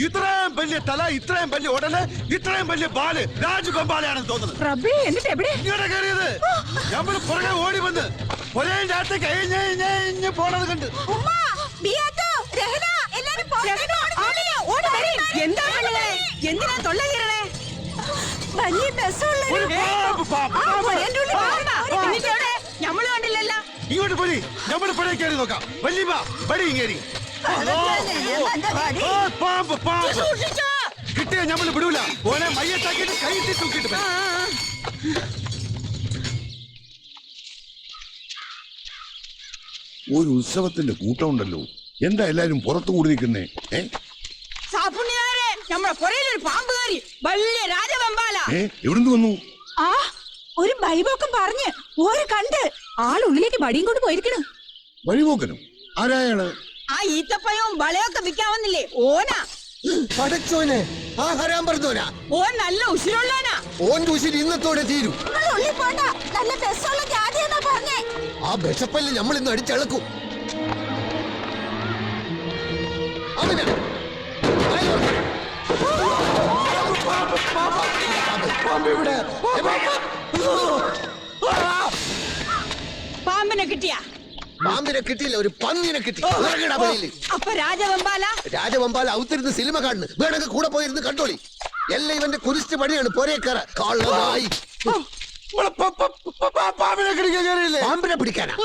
ഇത്രയും വലിയ തല, ഇത്രയും വലിയ ഉടല്, ഇത്രയും വലിയ ബാല് രാജഗോപാലയാണെന്ന് തോന്നുന്നത്. ഇങ്ങോട്ട് കയറിയത് നമ്മൾ പുറകെ ഓടി വന്ന് ഒരേ രാത്രി കഴിഞ്ഞ് പോണത് കണ്ട് എന്തിനാ തൊള്ളേ ഞമ്മള് കണ്ടില്ലല്ലോ. ഇങ്ങോട്ട് പോരി, നമ്മൾ പുഴ കയറി നോക്കാം. വലിയ പടി കയറി കിട്ടിയ നമ്മൾ വിടൂല. ഓനെ മയ്യത്താക്കിയിട്ട് കൈയിട്ട് തൂക്കിട്ട് ഒരു ഉത്സവത്തിന്റെ കൂട്ടമുണ്ടല്ലോ. എന്താ എല്ലാരും പുറത്തു കൂടി നിൽക്കുന്നേ? പാമ്പ് കയറി വലിയ രാജവെമ്പാല. എവിടുന്ന് വന്നു? ആ ഒരു ബൈബോക്കം പറഞ്ഞ് ഓര് കണ്ട് ആളുള്ളിലേക്ക് വടിയും കൊണ്ട് പോയിരിക്കണു. വഴിപോക്കനും ആരായാണ്? ആ ഈത്തപ്പഴവും വളയൊക്കെ വിൽക്കാവുന്നില്ലേ ഓനാ. പടച്ചോനെ, ആ ഹരാൻ പറഞ്ഞോനാ. ഓൻ നല്ല ഉശിരുള്ളോനാ. ഓന്റെ ഉശിരി ഇന്നത്തോടെ തീരും. നല്ല ബസ്സുള്ള ജാതിയെന്നാ പറഞ്ഞേ. ആ ബെഷപ്പല്ല് നമ്മൾ ഇന്ന് അടിച്ചളക്കും. അവനാ പാമ്പിനെ കിട്ടിയ? പാമ്പിനെ കിട്ടിയില്ല, ഒരു പന്നിനെ കിട്ടി. അപ്പൊ രാജവെമ്പാല? രാജവെമ്പാല ഔത്തിരുന്ന് സിനിമ കാണുന്നു. വേണമെങ്കിൽ കൂടെ പോയിരുന്ന് കണ്ടോളി. എല്ലാം ഇവന്റെ കുരിശ് പണിയാണ്. പോരേക്കറ കള്ളമായി പാമ്പിനെ പിടിക്കാനാ?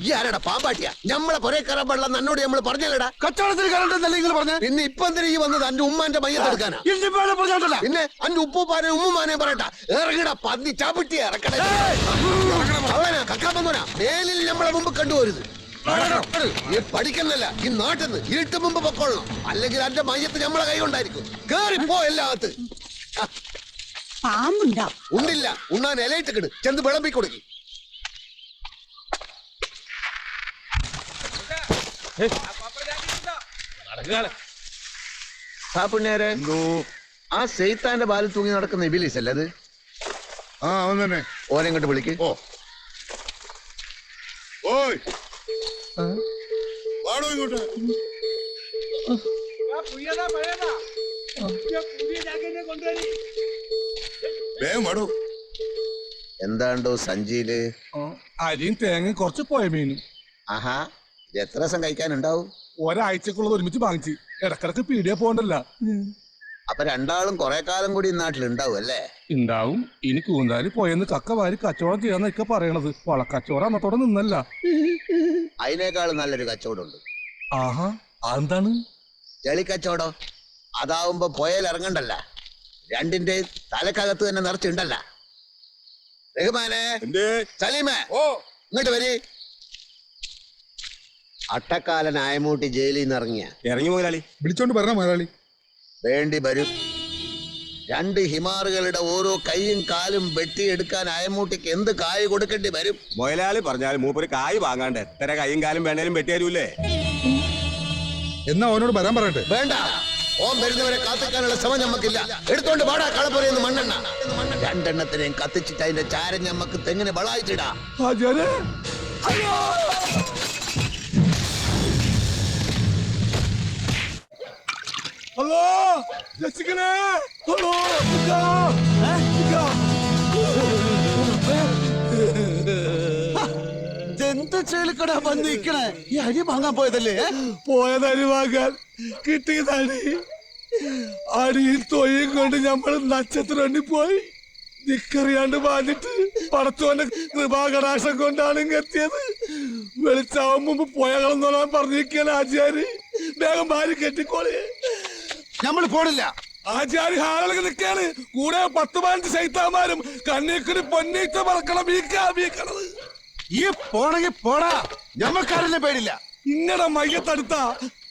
ഈ ആരാടാ പാമ്പാട്ടിയാ? നമ്മളെ പൊരേ കയറാൻ പാടില്ല എന്നോട് നമ്മൾ പറഞ്ഞല്ലടാ. കച്ചവടത്തിന് കയറണ്ടെന്നല്ലേ നിങ്ങൾ പറഞ്ഞ? പിന്നെ ഇപ്പൊ എന്തിനാ ഈ വന്നത്? അന്റെ ഉമ്മാന്റെ മയ്യത്തെടുക്കാനാ? പിന്നെ അന്റെ ഉപ്പൂപ്പാനെ ഉമ്മുമാനെ പറയട്ടാ. ഇറങ്ങടാ പന്നി ചാപ്പിട്ടി ഇറക്കണേ. അവനാ കക്കാപ്പന്നോനാ. മേലിൽ നമ്മളെ മുമ്പ് കണ്ടുപോരുത്. ഈ പഠിക്കുന്നല്ല, ഈ നാട്ടിന്ന് ഇരുട്ട് മുമ്പ് പൊക്കോളണം. അല്ലെങ്കിൽ അന്റെ മയ്യത്ത് നമ്മളെ കൈ കൊണ്ടായിരിക്കും. കേറിപ്പോ എല്ലാത്ത്. പാമ്പുണ്ടാ? ഉണ്ടില്ല. ഉണ്ണാൻ ഇലയിട്ട് കിട്. ചെന്ന് വിളമ്പി കൊടുക്കി. ആ സെയ്ത്താന്റെ ബാലിൽ തൂങ്ങി നടക്കുന്ന ഇബിലീസ് അല്ലേ അത്? അവൻ തന്നെ. ഓനെ ഇങ്ങോട്ട് വിളിക്ക്. വാടോ ഇങ്ങോട്ട്. വേഗം വാടോ. എന്താണ്ടോ സഞ്ചിയില്? അരിയും തേങ്ങയും കുറച്ച് പോയ മീനും. ആഹാ, ഇത് എത്ര ദിവസം കഴിക്കാനുണ്ടാവും? ഒരാഴ്ചക്കുള്ളത് ഒരുമിച്ച് വാങ്ങിച്ച്. ഇടക്കിടക്ക് പീടിയ പോകണ്ടല്ല. അപ്പൊ രണ്ടാളും കൊറേ കാലം കൂടി നാട്ടിലുണ്ടാവും അല്ലേ? ഉണ്ടാവും. ഇനി കൂന്താലി പോയെന്ന് കക്ക വാരി കച്ചവടം ചെയ്യാന്നൊക്കെ പറയണത്. വളക്കച്ചവടം അന്നത്തോടെ നിന്നല്ല. അതിനേക്കാളും നല്ലൊരു കച്ചവടം ഉണ്ട്. ആഹാ, അതെന്താണ്? ചെളിക്കച്ചവടം. അതാവുമ്പോ പുഴയിൽ ഇറങ്ങണ്ടല്ല. രണ്ടിന്റെ തലക്കകത്ത് തന്നെ നിറച്ചുണ്ടല്ല. റഹ്മാനെ, സലീമേ, ഇങ്ങോട്ട് വരി. അട്ടക്കാലൻ ആയമൂട്ടി ജയിലിൽ നിന്ന് ഇറങ്ങി മുതലാളി. വിളിച്ചോണ്ട് പറഞ്ഞ മുതലാളി. വേണ്ടി വരും. രണ്ട് ഹിമാറുകളുടെ ഓരോ കൈയും കാലും വെട്ടിയെടുക്കാൻ അയമൂട്ടിക്ക് എന്ത് കായ് കൊടുക്കേണ്ടി വരും? മുതലാളി പറഞ്ഞാൽ മൂപ്പര് കായ് വാങ്ങാണ്ട് എത്ര കൈയും കാലും വേണേലും വെട്ടി തരൂലേ? എന്നാ അവനോട് വരാൻ പറയട്ടെ. വേണ്ട, ഓൻ വരുന്നവരെ കാത്തിക്കാനുള്ള ശ്രമം ഞമ്മക്കില്ല. എടുത്തോണ്ട് പാടാ കളപ്പുരയെന്ന് മണ്ണെണ്ണ. രണ്ടെണ്ണത്തിനെയും കത്തിച്ചിട്ട് അതിന്റെ ചാരം ഞമ്മക്ക് തെങ്ങിന് വളായിച്ചിടാ. ഹലോ, രക്ഷിക്കണേ. ഹലോ, എന്ത് ചേലിക്കടാ വന്നിരിക്കണേ? ഈ അരി വാങ്ങാൻ പോയതല്ലേ? പോയതരി വാങ്ങാൻ കിട്ടിയതടി. അടിയിൽ തൊയ്യും കൊണ്ട് ഞമ്മള് നക്ഷത്രണ്ടി പോയി. നിക്കറിയാണ്ട് വാങ്ങിട്ട് പടച്ചോന്റെ കൃപാകടാശം കൊണ്ടാണ് എത്തിയത്. വെളിച്ചാവും മുമ്പ് പോയകളെന്നോളാൻ പറഞ്ഞിരിക്കുകയാണ് ആചാരി. വേഗം ഭാര്യ കെട്ടിക്കോളെ. നമ്മൾ പോണില്ല. ആചാരി ഹാളിൽ നിൽക്കാണ്. കൂടെ 10-15 ശൈത്താന്മാരും. കണ്ണീക്കിന് പൊന്നീറ്റ പറക്കണം. വീക്കണത്. ഈ പോണെങ്കിൽ പോടാ. ഞമ്മക്കാരല്ലേ പേടില്ല. ഇങ്ങടെ മയ്യത്തടുത്ത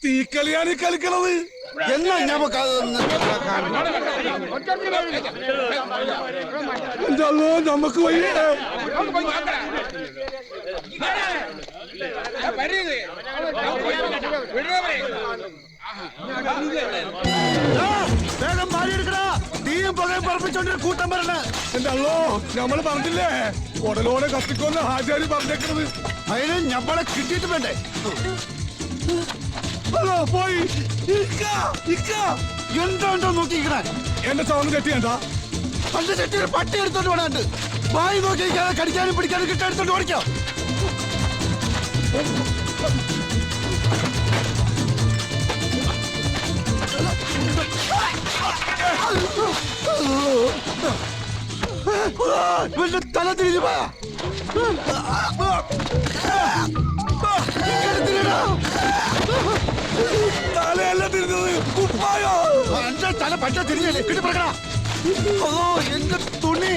തീക്കളിയാണ് ഈ കളിക്കണത്. എന്നാ ഞമ്മക്ക് നമുക്ക് വയ്യേ. വേഗം ഭാര്യ എടുക്കടാ. തീയും പുകയും വിറപ്പിച്ചോണ്ടൊരു കൂട്ടം വരണ. എന്റെ അല്ലോ നമ്മള് പറഞ്ഞില്ലേ ഉടലോടെ കത്തിക്കൊന്ന് ഹാജാരി പറഞ്ഞേക്കുന്നത്. അതിന് ഞമ്മളെ കിട്ടിയിട്ട് വേണ്ടേ? അല്ലോ പോയി എന്തോ നോക്കിക്കണ എന്റെ സൗണ്ട് കെട്ടിയാണ്ടാ. പണ്ട് ചെട്ടിയൊരു പട്ടി എടുത്തോണ്ട് വേണുണ്ട്. വായി നോക്കി കടിക്കാനും പിടിക്കാനും കിട്ടാൻ എടുത്തോണ്ട് ഓടിക്കോ. ഇവന്റെ തല തിരിഞ്ഞു പോയാ. തലയല്ല തിരിഞ്ഞത് കുപ്പായോ. എന്റെ തല പറ്റ തിരിഞ്ഞല്ലേ കിട്ടി പറക്കണ. ഓ എന്റെ തുണി.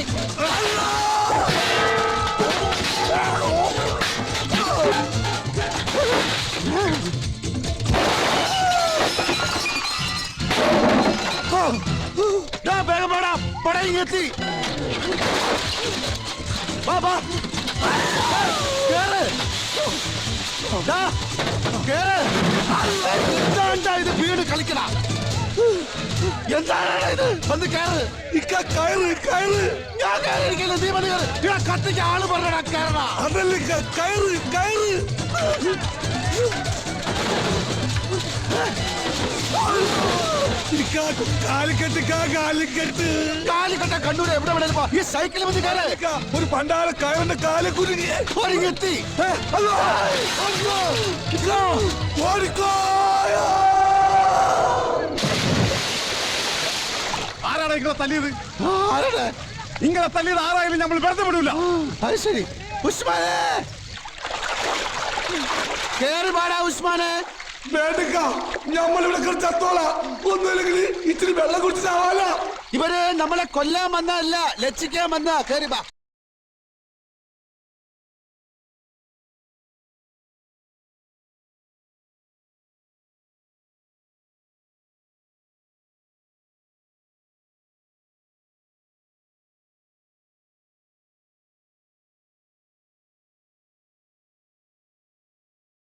വേഗം പാടാ പട ഇങ്ങെത്തി. കേറ് എന്താ ഇത് വീട് കളിക്കണ. എന്താണ് ഇത്? വന്ന് കയറ്. കയറ് കയറ്. ഞാൻ കയറിയിരിക്കില്ല. നീ വന്ന് കയറ്. കത്തിക്ക് ആള് പറഞ്ഞ കയറണ. അതല്ലേ കയറ് കയറ്. കാലിക്കെട്ട് കാലിക്കെട്ട്. കാലിക്കട്ട കണ്ണൂര് എവിടെ വേണേലും പോ. ഈ സൈക്കിളിൽ വന്ന് കയറ്. ഒരു പണ്ടാല കയറിന്റെ കാലെ കുരുങ്ങി ഒരുങ്ങെത്തി. ഓടിക്കോ. ആരാണ് ഇങ്ങളെ തല്ലിയത്? ആരാണ് ഇങ്ങളെ തല്ലിയത്? ആരായാലും നമ്മൾ വെറുതെ വിടൂല. അത് ശരി. ഉസ്മാനെ കേറി പാടാ. ഉസ്മാനെ വേണ്ടക്ക നമ്മളിവിടെ ചത്തോളാ. ഒന്നുമില്ലെങ്കിൽ ഇച്ചിരി വെള്ളം കുടിച്ചാവാല. ഇവര് നമ്മളെ കൊല്ലാൻ വന്നല്ല, ലക്ഷിക്കാൻ വന്ന. കേറി വാ.